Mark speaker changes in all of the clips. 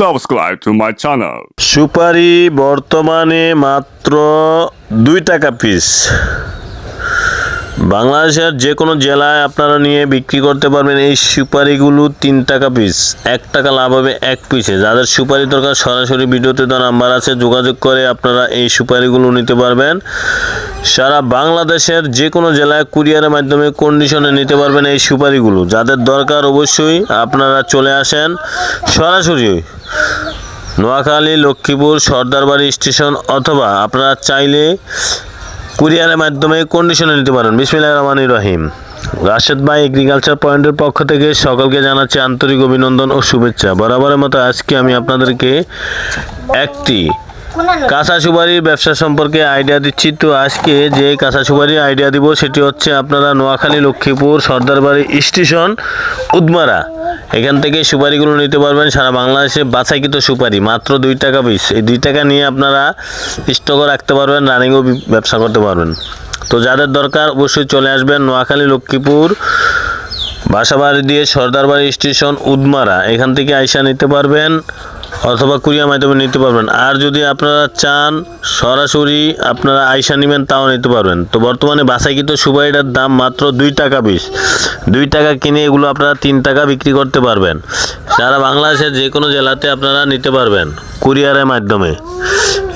Speaker 1: subscribe to my channel.
Speaker 2: সুপারি বর্তমানে মাত্র 2 টাকা পিস। বাংলাদেশের যে কোনো জেলায় আপনারা নিয়ে বিক্রি করতে পারবেন। এই সুপারিগুলো 3 টাকা পিস, 1 টাকা লাভ হবে 1 পিসে। যাদের সুপারি দরকার সরাসরি ভিডিওতে দেওয়া নাম্বার আছে, যোগাযোগ করে আপনারা এই সুপারিগুলো নিতে পারবেন। সারা বাংলাদেশের যে কোনো জেলায় কুরিয়ারের মাধ্যমে কন্ডিশনে নিতে পারবেন এই সুপারিগুলো। যাদের দরকার অবশ্যই আপনারা চলে আসেন সরাসরি নোয়াখালী, লক্ষ্মীপুর, সর্দারবাড়ি স্টেশন, অথবা আপনারা চাইলে কুরিয়ারের মাধ্যমে কন্ডিশনে নিতে পারেন। বিসমিল্লাহির রহমানির রহিম। রাশেদ ভাই এগ্রিকালচার পয়েন্টের পক্ষ থেকে সকলকে জানাচ্ছি আন্তরিক অভিনন্দন ও শুভেচ্ছা। বরাবরের মতো আজকে আমি আপনাদেরকে একটি কাঁচা সুপারির ব্যবসা সম্পর্কে আইডিয়া দিচ্ছি। তো আজকে যে কাঁচা সুপারির আইডিয়া দিব সেটি হচ্ছে আপনারা নোয়াখালী, লক্ষ্মীপুর, সর্দারবাড়ি স্টেশন, উদমারা, এখান থেকে সুপারিগুলো নিতে পারবেন। সারা বাংলাদেশে বাছাইকৃত সুপারি মাত্র 2 টাকা পিস। এই 2 টাকা নিয়ে আপনারা স্টকও রাখতে পারবেন, রানিংও ব্যবসা করতে পারবেন। তো যাদের দরকার অবশ্যই চলে আসবেন নোয়াখালী, লক্ষ্মীপুর, বাসাবাড়ি দিয়ে সর্দারবাড়ি স্টেশন, উদমারা, এখান থেকে আইসা নিতে পারবেন অথবা কুরিয়ার মাধ্যমে নিতে পারবেন। আর যদি আপনারা চান সরাসরি আপনারা আইসা নেবেন তাও নিতে পারবেন। তো বর্তমানে বাছাইকৃত সুপারিটার দাম মাত্র 2 টাকা পিস। 2 টাকা কিনে এগুলো আপনারা 3 টাকা বিক্রি করতে পারবেন। সারা বাংলাদেশের যে কোনো জেলাতে আপনারা নিতে পারবেন কুরিয়ারের মাধ্যমে।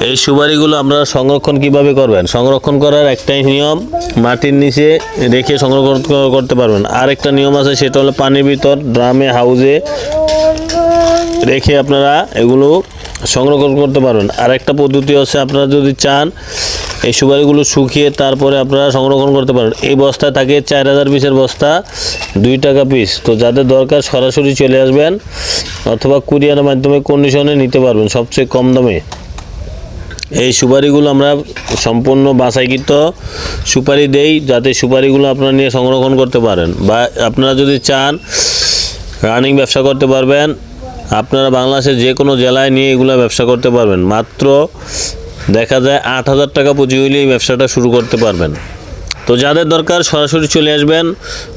Speaker 2: এই সুপারিগুলো আপনারা সংরক্ষণ কিভাবে করবেন? সংরক্ষণ করার একটাই নিয়ম, মাটির নিচে রেখে সংরক্ষণ করতে পারবেন। আর একটা নিয়ম আছে, সেটা হলো পানির ভিতর, ড্রামে, হাউজে রেখে আপনারা এগুলো সংরক্ষণ করতে পারবেন। আর একটা পদ্ধতি হচ্ছে, আপনারা যদি চান এই সুপারিগুলো শুকিয়ে তারপরে আপনারা সংরক্ষণ করতে পারেন। এই বস্তায় থাকে 4000 পিসের বস্তা, 2 টাকা পিস। তো যাদের দরকার সরাসরি চলে আসবেন অথবা কুরিয়ারের মাধ্যমে কন্ডিশনে নিতে পারবেন সবচেয়ে কম দামে। এই সুপারিগুলো আমরা সম্পূর্ণ বাছাইকৃত সুপারি দেই, যাতে সুপারিগুলো আপনারা নিয়ে সংরক্ষণ করতে পারেন। বা আপনারা যদি চান রানিং ব্যবসা করতে পারবেন, আপনারা বাংলাদেশের যে কোনো জেলায় নিয়ে এগুলো ব্যবসা করতে পারবেন। মাত্র দেখা যায় 8000 টাকা পুঁজি হইলে এই ব্যবসাটা শুরু করতে পারবেন। তো যাদের দরকার সরাসরি চলে আসবেন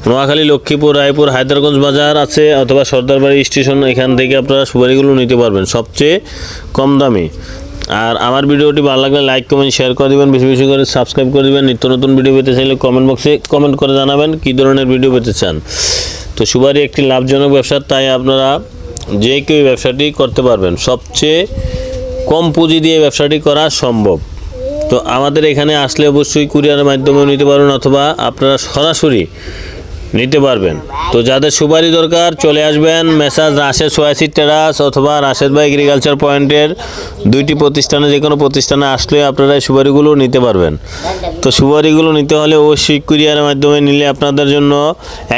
Speaker 2: নোয়াখালী, লক্ষ্মীপুর, রায়পুর, হায়দারগঞ্জ বাজার আছে, অথবা সর্দারবাড়ি স্টেশন, এখান থেকে আপনারা সুপারিগুলো নিতে পারবেন সবচেয়ে কম দামে। আর আমার ভিডিওটি ভালো লাগলে লাইক, কমেন্ট, শেয়ার করে দেবেন, বেশি বেশি করে সাবস্ক্রাইব করে দেবেন। নিত্য নতুন ভিডিও পেতে চাইলে কমেন্ট বক্সে কমেন্ট করে জানাবেন কী ধরনের ভিডিও পেতে চান। তো সুপারি একটি লাভজনক ব্যবসা, তাই আপনারা যে কেউ ব্যবসাটি করতে পারবেন। সবচেয়ে কম পুঁজি দিয়ে ব্যবসাটি করা সম্ভব। তো আমাদের এখানে আসলে অবশ্যই কুরিয়ারের মাধ্যমেও নিতে পারবেন অথবা আপনারা সরাসরি নিতে পারবেন। তো যাদের সুপারি দরকার চলে আসবেন মেসাজ রাশেদ সোয়াসি টেরাস অথবা রাশেদ ভাই এগ্রিকালচার পয়েন্টের 2টি প্রতিষ্ঠানে, যে কোনো প্রতিষ্ঠানে আসলে আপনারা এই সুপারিগুলো নিতে পারবেন। তো সুপারিগুলো নিতে হলে অবশ্যই কুরিয়ারের মাধ্যমে নিলে আপনাদের জন্য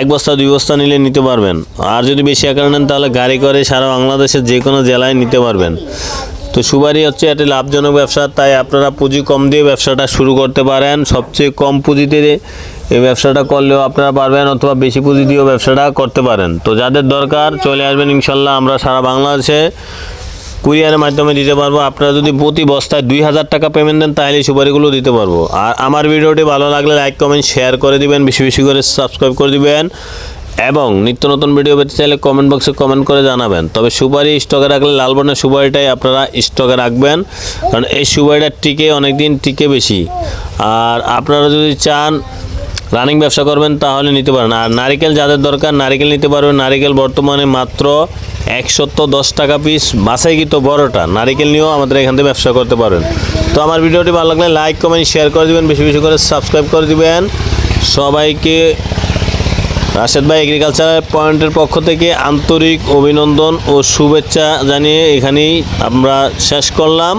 Speaker 2: 1 বস্তা 2 বস্তা নিলে নিতে পারবেন। আর যদি বেশি আকারে নেন তাহলে গাড়ি করে সারা বাংলাদেশের যে কোনো জেলায় নিতে পারবেন। তো সুপারি হচ্ছে একটি লাভজনক ব্যবসা, তাই আপনারা পুঁজি কম দিয়ে ব্যবসাটা শুরু করতে পারেন। সবচেয়ে কম পুঁজিতে এই ব্যবসাটা করলেও আপনারা পারবেন, অথবা বেশি পুঁজি দিয়েও ব্যবসাটা করতে পারেন। তো যাদের দরকার চলে আসবেন, ইনশাল্লাহ আমরা সারা বাংলাদেশে কুরিয়ারের মাধ্যমে দিতে পারবো। আপনারা যদি প্রতি বস্তায় 2000 টাকা পেমেন্ট দেন তাহলে সুপারিগুলো দিতে পারবো। আর আমার ভিডিওটি ভালো লাগলে লাইক, কমেন্ট, শেয়ার করে দিবেন, বেশি বেশি করে সাবস্ক্রাইব করে দিবেন, এবং নিত্য নতুন ভিডিও পেতে চাইলে কমেন্ট বক্সে কমেন্ট করে জানাবেন। তবে সুপারি স্টকে রাখলে লাল বর্ণের সুপারিটাই আপনারা স্টকে রাখবেন, কারণ এই সুপারিটা টিকে অনেক দিন, টিকে বেশি। আর আপনারা যদি চান রানিং ব্যবসা করবেন তাহলে নিতে পারেন। আর নারিকেল যাদের দরকার নারিকেল নিতে পারবেন। নারিকেল বর্তমানে মাত্র 110 টাকা পিস, বাছাইকৃত বড়টা নারিকেল নিয়েও আমাদের এখান থেকে ব্যবসা করতে পারেন। তো আমার ভিডিওটি ভালো লাগলে লাইক, কমেন্ট, শেয়ার করে দেবেন, বেশি বেশি করে সাবস্ক্রাইব করে দিবেন। সবাইকে রাশেদ ভাই এগ্রিকালচার পয়েন্টের পক্ষ থেকে আন্তরিক অভিনন্দন ও শুভেচ্ছা জানিয়ে এখানেই আমরা শেষ করলাম।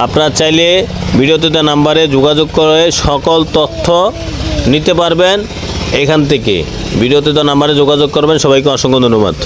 Speaker 2: আপনারা চাইলে ভিডিওতে দেওয়া নাম্বারে যোগাযোগ করে সকল তথ্য নিতে পারবেন এখান থেকে। ভিডিওতে দেওয়া নাম্বারে যোগাযোগ করবেন। সবাইকে অসংখ্য ধন্যবাদ।